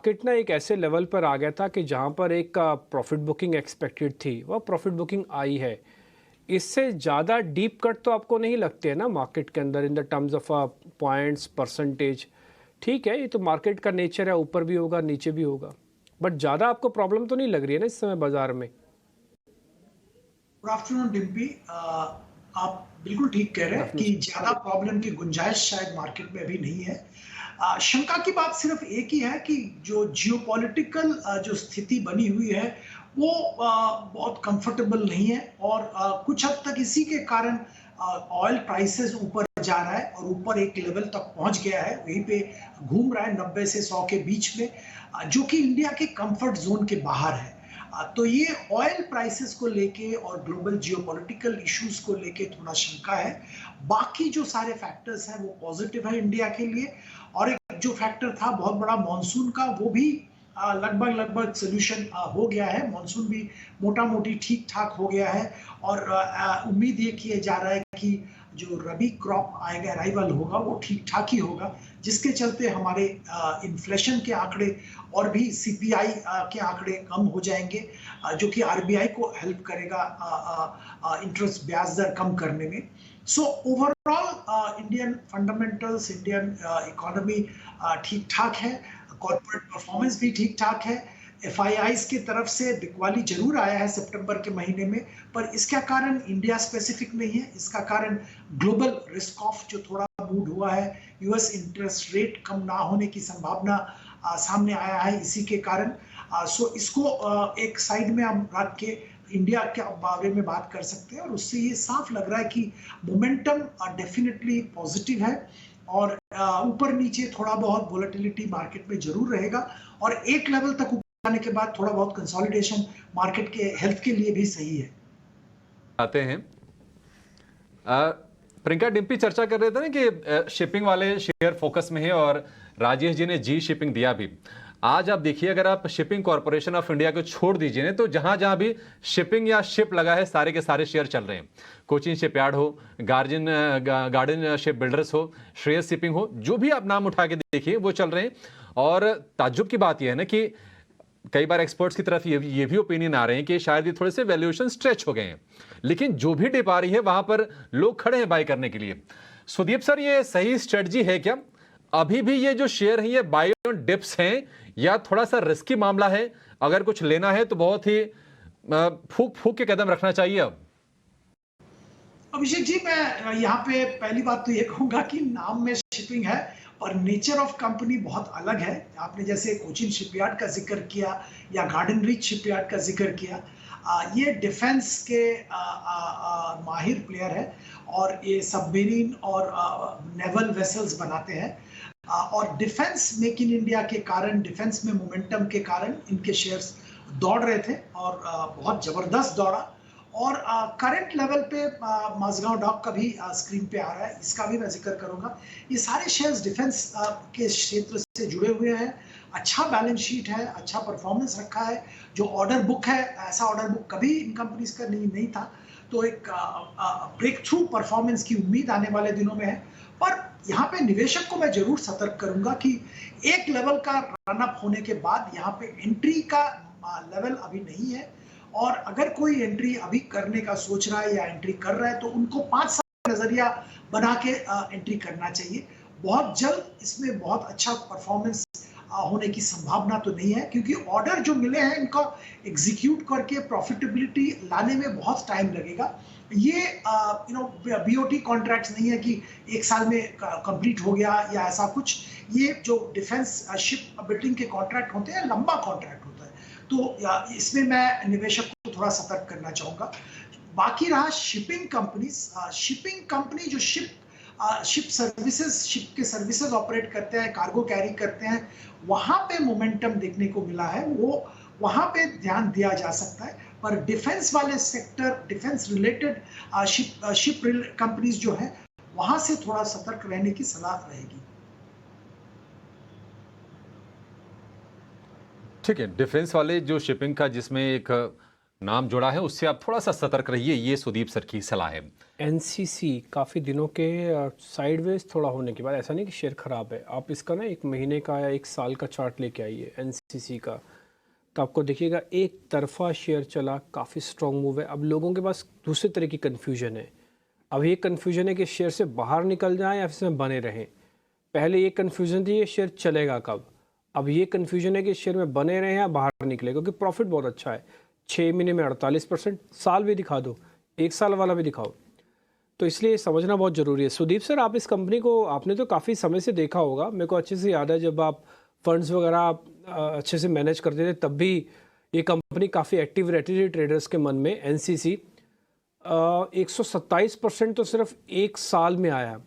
Market ना एक ऐसे लेवल पर आ गया था कि जहां पर एक प्रॉफिट बुकिंग एक्सपेक्टेड थी, वह प्रॉफिट बुकिंग आई है। इससे ज़्यादा डीप कट तो आपको नहीं लगते है ना मार्केट के अंदर in the terms of points percentage. ठीक है, ये तो मार्केट का नेचर है, ऊपर भी होगा नीचे भी होगा, बट ज़्यादा आपको प्रॉब्लम तो नहीं लग रही है ना इस समय बाजार में? Good afternoon Dimpy. आप बिल्कुल ठीक कह रहे गुड हैं आफ्टरनून कि सर। ज्यादा प्रॉब्लम की गुंजाइश शायद मार्केट में अभी नहीं है। शंका की बात सिर्फ एक ही है कि जो जियोपॉलिटिकल जो स्थिति बनी हुई है वो बहुत कंफर्टेबल नहीं है और कुछ हद तक इसी के कारण ऑयल प्राइसेस ऊपर जा रहा है और ऊपर एक लेवल तक पहुंच गया है, वहीं पे घूम रहा है 90 से 100 के बीच में, जो कि इंडिया के कंफर्ट जोन के बाहर है। तो ये ऑयल प्राइसेस को लेके और ग्लोबल जियोपॉलिटिकल इश्यूज को लेके थोड़ा शंका है। बाकी जो सारे फैक्टर्स हैं वो पॉजिटिव है इंडिया के लिए। और एक जो फैक्टर था बहुत बड़ा मॉनसून का, वो भी लगभग लगभग सोल्यूशन हो गया है। मॉनसून भी मोटा मोटी ठीक ठाक हो गया है और उम्मीद ये किया जा रहा है कि जो रबी क्रॉप आएगा, अराइवल होगा, वो ठीक ठाक ही होगा, जिसके चलते हमारे इन्फ्लेशन के आंकड़े और भी सीपीआई के आंकड़े कम हो जाएंगे, जो कि आरबीआई को हेल्प करेगा इंटरेस्ट ब्याज दर कम करने में। So overall Indian fundamentals, Indian economy ठीक ठाक है, कॉर्पोरेट परफॉर्मेंस भी ठीक ठाक है। एफआईआईज की तरफ से बिकवाली जरूर आया है सितंबर के महीने में, पर इसका कारण इंडिया स्पेसिफिक नहीं है। इसका कारण ग्लोबल रिस्क ऑफ जो थोड़ा मूड हुआ है, यूएस इंटरेस्ट रेट कम ना होने की संभावना सामने आया है, इसी के कारण। सो इसको एक साइड में हम रख के इंडिया के बारे में बात कर सकते हैं और उससे ये साफ लग रहा है कि मोमेंटम डेफिनेटली पॉजिटिव है और ऊपर नीचे थोड़ा बहुत वोलेटिलिटी मार्केट में जरूर रहेगा और एक लेवल तक ऊपर आने के बाद थोड़ा बहुत कंसोलिडेशन मार्केट के हेल्थ के लिए भी सही है। आते हैं प्रियंका डिम्पी चर्चा कर रहे थे ना कि शिपिंग वाले शेयर फोकस में है और राजेश जी ने जी शिपिंग दिया भी। आज आप देखिए, अगर आप शिपिंग कॉर्पोरेशन ऑफ इंडिया को छोड़ दीजिए ना, तो जहां जहां भी शिपिंग या शिप लगा है सारे के सारे शेयर चल रहे हैं। कोचिन शिपयार्ड हो, गार्डन शिप बिल्डर्स हो, श्रेयस शिपिंग हो, जो भी आप नाम उठा के देखिए वो चल रहे हैं। और ताज्जुब की बात यह है ना कि कई बार एक्सपर्ट्स की तरफ ये भी ओपिनियन आ रहे हैं कि शायद ये थोड़े से वैल्यूएशन स्ट्रेच हो गए हैं, लेकिन जो भी डिप आ रही है वहां पर लोग खड़े हैं बाय करने के लिए। सुदीप सर, ये सही स्ट्रेटजी है क्या? अभी भी ये जो शेयर है ये बाय ऑन डिप्स हैं या थोड़ा सा रिस्की मामला है? अगर कुछ लेना है तो बहुत ही फूक फूक के कदम रखना चाहिए अब। अभिषेक जी, मैं यहाँ पे पहली बात तो ये कहूंगा कि नाम में शिपिंग है और नेचर ऑफ कंपनी बहुत अलग है। आपने जैसे कोचिन शिपयार्ड का जिक्र किया या गार्डन रीच शिपयार्ड का जिक्र किया, ये डिफेंस के माहिर प्लेयर है और ये सबमरीन और नेवल वेसल्स बनाते हैं। और डिफेंस मेक इन इंडिया के कारण, डिफेंस में मोमेंटम के कारण इनके शेयर्स दौड़ रहे थे और बहुत जबरदस्त दौड़ा। और करंट लेवल पे माझगांव डॉक का भी स्क्रीन पे आ रहा है, इसका भी मैं जिक्र करूंगा। ये सारे शेयर्स डिफेंस के क्षेत्र से जुड़े हुए हैं, अच्छा बैलेंस शीट है, अच्छा परफॉर्मेंस रखा है। जो ऑर्डर बुक है, ऐसा ऑर्डर बुक कभी इन कंपनीज का नहीं था, तो एक ब्रेक थ्रू परफॉर्मेंस की उम्मीद आने वाले दिनों में है। पर यहाँ पे निवेशक को मैं जरूर सतर्क करूंगा कि एक लेवल का रनअप होने के बाद यहाँ पे एंट्री का लेवल अभी नहीं है और अगर कोई एंट्री अभी करने का सोच रहा है या एंट्री कर रहा है तो उनको 5 साल नजरिया बना के एंट्री करना चाहिए। बहुत जल्द इसमें बहुत अच्छा परफॉर्मेंस होने की संभावना तो नहीं है, क्योंकि ऑर्डर जो मिले हैं इनका एग्जीक्यूट करके प्रॉफिटेबिलिटी लाने में बहुत टाइम लगेगा। ये बीओटी कॉन्ट्रैक्ट्स नहीं है कि एक साल में कंप्लीट हो गया या ऐसा कुछ। ये जो डिफेंस शिप बिल्डिंग के कॉन्ट्रैक्ट होते हैं, लंबा कॉन्ट्रैक्ट होता है, तो इसमें मैं निवेशक को थोड़ा सतर्क करना चाहूंगा। बाकी रहा शिपिंग कंपनीज, शिपिंग कंपनी जो शिप सर्विसेज, शिप के सर्विसेज ऑपरेट करते हैं, कार्गो कैरी करते हैं, वहां पे मोमेंटम देखने को मिला है, वो वहां पे ध्यान दिया जा सकता है। पर डिफेंस वाले sector, defence related ship companies जो है, वहां से थोड़ा सतर्क रहने की सलाह रहेगी। ठीक है, डिफेंस वाले जो शिपिंग का जिसमें एक नाम जुड़ा है उससे आप थोड़ा सा सतर्क रहिए, ये सुदीप सर की सलाह है। एनसीसी काफ़ी दिनों के साइडवेज थोड़ा होने के बाद, ऐसा नहीं कि शेयर ख़राब है, आप इसका ना 1 महीने का या 1 साल का चार्ट लेके आइए एनसीसी का, तो आपको देखिएगा एक तरफा शेयर चला, काफ़ी स्ट्रॉन्ग मूव है। अब लोगों के पास दूसरे तरह की कन्फ्यूजन है। अब ये कन्फ्यूजन है कि शेयर से बाहर निकल जाएं या फिर इसमें बने रहें। पहले ये कन्फ्यूजन थी ये शेयर चलेगा कब, अब ये कन्फ्यूजन है कि शेयर में बने रहें या बाहर निकले, क्योंकि प्रॉफिट बहुत अच्छा है। 6 महीने में 48%, साल भी दिखा दो, 1 साल वाला भी दिखाओ, तो इसलिए समझना बहुत ज़रूरी है। सुदीप सर, आप इस कंपनी को आपने तो काफ़ी समय से देखा होगा, मेरे को अच्छे से याद है जब आप फंड्स वगैरह आप अच्छे से मैनेज करते थे तब भी ये कंपनी काफ़ी एक्टिव रहती थी ट्रेडर्स के मन में। एनसीसी 127% तो सिर्फ 1 साल में आया,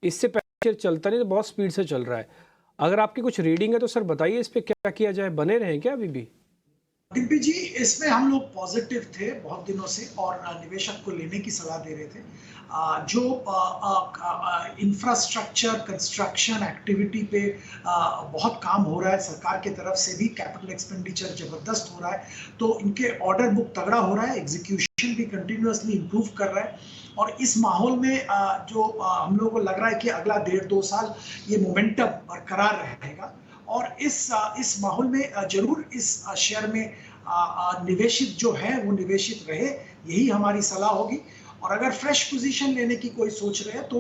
इससे पहले चलता नहीं, तो बहुत स्पीड से चल रहा है। अगर आपकी कुछ रीडिंग है तो सर बताइए इस पर क्या किया जाए, बने रहें क्या अभी भी? डिम्पी जी, इसमें हम लोग पॉजिटिव थे बहुत दिनों से और निवेशक को लेने की सलाह दे रहे थे। जो इंफ्रास्ट्रक्चर कंस्ट्रक्शन एक्टिविटी पे बहुत काम हो रहा है, सरकार की तरफ से भी कैपिटल एक्सपेंडिचर जबरदस्त हो रहा है, तो इनके ऑर्डर बुक तगड़ा हो रहा है, एग्जीक्यूशन भी कंटिन्यूअसली इम्प्रूव कर रहा है। और इस माहौल में जो हम लोगों को लग रहा है कि अगला 1.5-2 साल ये मोमेंटम बरकरार रहेगा और इस माहौल में जरूर इस शेयर में निवेशित जो है वो निवेशित रहे, यही हमारी सलाह होगी। और अगर फ्रेश पोजीशन लेने की कोई सोच रहे हैं तो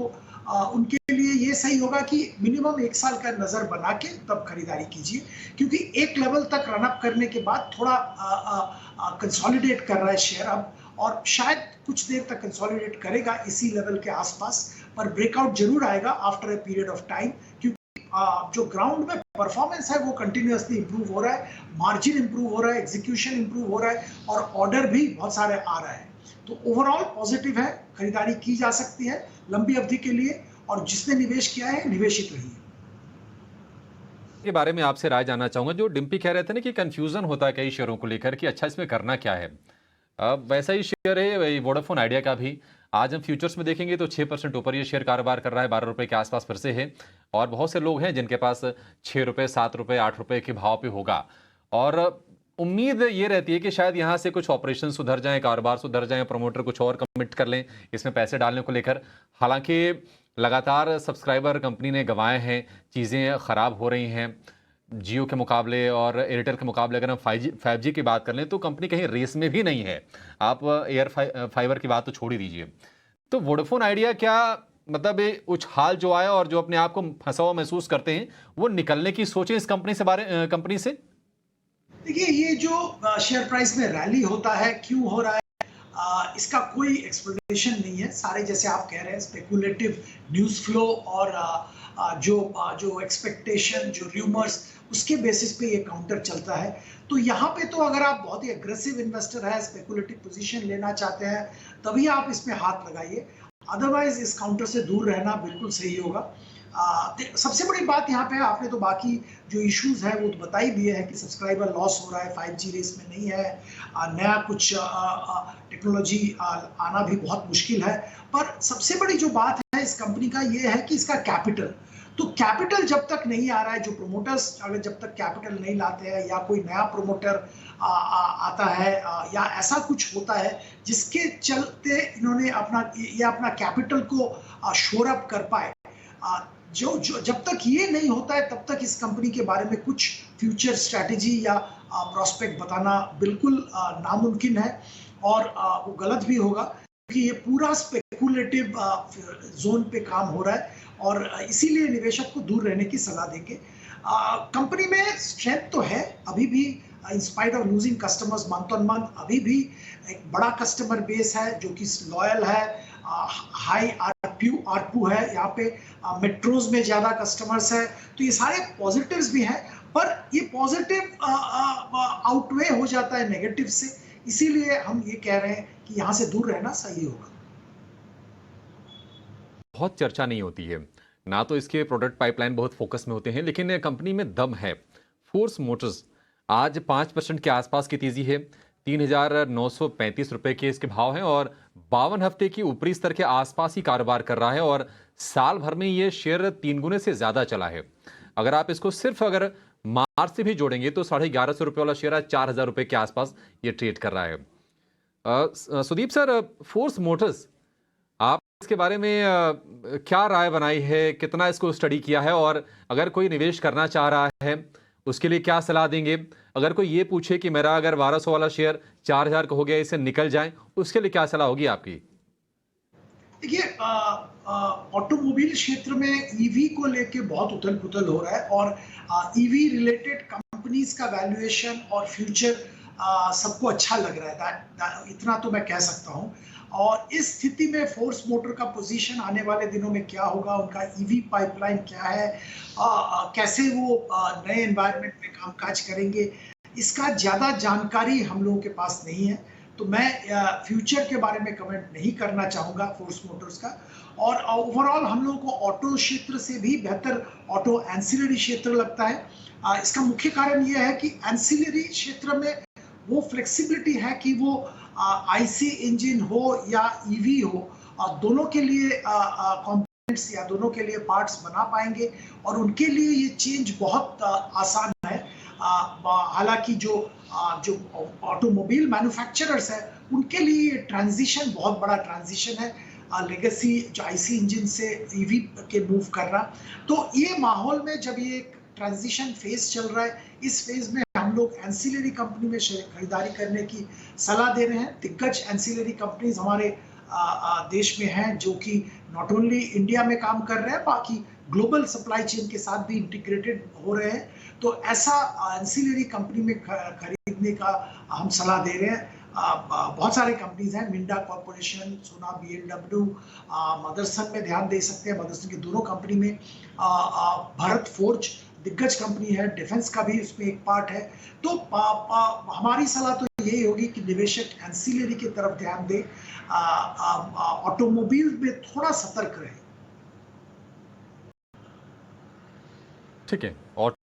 उनके लिए ये सही होगा कि मिनिमम 1 साल का नजर बना के तब खरीदारी कीजिए, क्योंकि एक लेवल तक रन अप करने के बाद थोड़ा कंसोलिडेट कर रहा है शेयर अब, और शायद कुछ देर तक कंसोलिडेट करेगा इसी लेवल के आसपास, पर ब्रेकआउट जरूर आएगा after a period of time, क्योंकि जो ग्राउंड में परफॉर्मेंस है वो कंटिन्यूअसली इंप्रूव हो रहा है, मार्जिन इंप्रूव हो रहा है, एग्जीक्यूशन इंप्रूव हो रहा है और ऑर्डर भी बहुत सारे आ रहा है। तो ओवरऑल पॉजिटिव है, खरीदारी की जा सकती है लंबी अवधि के लिए, और जिसने निवेश किया है निवेशित रहिए। के बारे में आपसे राय जानना चाहूंगा। जो डिम्पी कह रहे थे ना कि कंफ्यूजन होता है कई शेयरों को लेकर कि अच्छा इसमें करना क्या है, अब वैसा ही शेयर है वोडाफोन आइडिया का भी। आज हम फ्यूचर्स में देखेंगे तो 6% ऊपर ये शेयर कारोबार कर रहा है, 12 रुपए के आसपास फिर से है। और बहुत से लोग हैं जिनके पास 6 रुपए, 7 रुपए, 8 रुपए के भाव पे होगा, और उम्मीद ये रहती है कि शायद यहाँ से कुछ ऑपरेशन सुधर जाएं, कारोबार सुधर जाएं, प्रमोटर कुछ और कमिट कर लें इसमें पैसे डालने को लेकर। हालांकि लगातार सब्सक्राइबर कंपनी ने गंवाए हैं, चीज़ें ख़राब हो रही हैं जियो के मुकाबले और एयरटेल के मुकाबले। अगर हम 5G की बात कर लें तो कंपनी कहीं रेस में भी नहीं है, आप फाइबर की बात तो छोड़ ही दीजिए। तो वोडाफोन आइडिया क्या मतलब ये उछाल जो आया और जो अपने आप को फंसा हुआ महसूस करते हैं वो निकलने की सोचें इस कंपनी से? देखिए, ये जो शेयर प्राइस में रैली होता है, क्यों हो रहा है, इसका कोई एक्सप्लेनेशन नहीं है। सारे जैसे आप कह रहे हैं स्पेकुलेटिव न्यूज़ फ्लो और जो एक्सपेक्टेशन, जो र्यूमर्स, उसके बेसिस पे ये काउंटर चलता है। तो यहाँ पे तो अगर आप बहुत ही एग्रेसिव इन्वेस्टर है, स्पेकुलेटिव पोजीशन लेना चाहते हैं, तभी आप इसमें हाथ लगाइए, अदरवाइज इस काउंटर से दूर रहना बिल्कुल सही होगा। सबसे बड़ी बात यहाँ पे, आपने तो बाकी जो इश्यूज है वो तो बता ही दिए हैं कि सब्सक्राइबर लॉस हो रहा है, 5G रेस में नहीं है, नया कुछ टेक्नोलॉजी आना भी बहुत मुश्किल है। पर सबसे बड़ी जो बात है इस कंपनी का ये है कि इसका कैपिटल, तो कैपिटल जब तक नहीं आ रहा है, जो प्रोमोटर्स अगर जब तक कैपिटल नहीं लाते हैं, या कोई नया प्रोमोटर आता है, या ऐसा कुछ होता है जिसके चलते इन्होंने अपना कैपिटल को शोर अप कर पाए, जो जब तक ये नहीं होता है तब तक इस कंपनी के बारे में कुछ फ्यूचर स्ट्रैटेजी या प्रोस्पेक्ट बताना बिल्कुल नामुमकिन है, और वो गलत भी होगा, क्योंकि ये पूरा स्पेकुलेटिव जोन पे काम हो रहा है, और इसीलिए निवेशक को दूर रहने की सलाह देंगे। कंपनी में स्ट्रेंथ तो है अभी भी, in spite of losing customers month on month, अभी भी एक बड़ा कस्टमर बेस है जो कि लॉयल है, हाई आरपू है, यहाँ पे मेट्रोज में ज्यादा कस्टमर्स है, तो ये सारे पॉजिटिव्स भी हैं, पर ये पॉजिटिव आउटवे हो जाता है नेगेटिव से, इसीलिए हम ये कह रहे हैं कि यहाँ से दूर रहना सही होगा। बहुत चर्चा नहीं होती है ना, तो इसके प्रोडक्ट पाइपलाइन बहुत फोकस में होते हैं, लेकिन कंपनी में दम है। फोर्स मोटर्स आज 5% के आसपास की तेजी है, 3,935 रुपए के इसके भाव हैं, और 52 हफ्ते की ऊपरी स्तर के आसपास ही कारोबार कर रहा है, और साल भर में ये शेयर 3 गुने से ज्यादा चला है। अगर आप इसको सिर्फ अगर मार्च से भी जोड़ेंगे तो 1150 रुपए वाला शेयर आज 4,000 रुपए के आसपास ये ट्रेड कर रहा है। सुदीप सर, फोर्स मोटर्स, आप इसके बारे में क्या राय बनाई है, कितना इसको स्टडी किया है, और अगर कोई निवेश करना चाह रहा है उसके लिए क्या सलाह देंगे? अगर कोई ये पूछे कि मेरा अगर 1200 वाला शेयर 4000 का हो गया, इसे निकल जाए, उसके लिए क्या सलाह होगी आपकी? देखिए, ऑटोमोबाइल क्षेत्र में ईवी को लेके बहुत उथल-पुथल हो रहा है और ईवी रिलेटेड कंपनीज का वैल्यूएशन और फ्यूचर सबको अच्छा लग रहा है। इतना तो मैं कह सकता हूँ। और इस स्थिति में फोर्स मोटर का पोजीशन आने वाले दिनों में क्या होगा, उनका ईवी पाइपलाइन क्या है, कैसे वो नए एनवायरनमेंट में कामकाज करेंगे, इसका ज़्यादा जानकारी हम लोगों के पास नहीं है। तो मैं फ्यूचर के बारे में कमेंट नहीं करना चाहूँगा फोर्स मोटर्स का। और ओवरऑल हम लोगों को ऑटो क्षेत्र से भी बेहतर ऑटो एंसिलरी क्षेत्र लगता है। इसका मुख्य कारण ये है कि एंसिलरी क्षेत्र में वो फ्लेक्सिबिलिटी है कि वो आईसी इंजन हो या ईवी हो, दोनों के लिए कंपोनेंट्स या दोनों के लिए पार्ट्स बना पाएंगे और उनके लिए ये चेंज बहुत आसान है। हालांकि जो ऑटोमोबाइल मैन्युफैक्चरर्स है उनके लिए ये ट्रांजिशन बहुत बड़ा ट्रांजिशन है, लेगेसी जो आईसी इंजन से ईवी के मूव करना। तो ये माहौल में जब ये ट्रांजिशन फेज चल रहा है, इस फेज में हम लोग एंसिलरी कंपनी में खरीदारी करने की सलाह दे रहे हैं। दिग्गज एंसिलरी कंपनीज हमारे देश में हैं जो कि नॉट ओनली इंडिया में काम कर रहे हैं, बाकी ग्लोबल सप्लाई चेन के साथ भी इंटीग्रेटेड हो रहे हैं। तो ऐसा एंसिलरी कंपनी में खरीदने का हम सलाह दे रहे हैं। बहुत सारे कंपनीज हैं, मिंडा कॉर्पोरेशन, सोना, बीएमडब्ल्यू, मदरसन में ध्यान दे सकते हैं। मदरसन की दोनों कंपनी में भारत फोर्ज दिग्गज कंपनी है, डिफेंस का भी उसमें एक पार्ट है। तो हमारी सलाह तो यही होगी कि निवेशक एंसिलरी की तरफ ध्यान दे, ऑटोमोबाइल में थोड़ा सतर्क रहे। ठीक है। और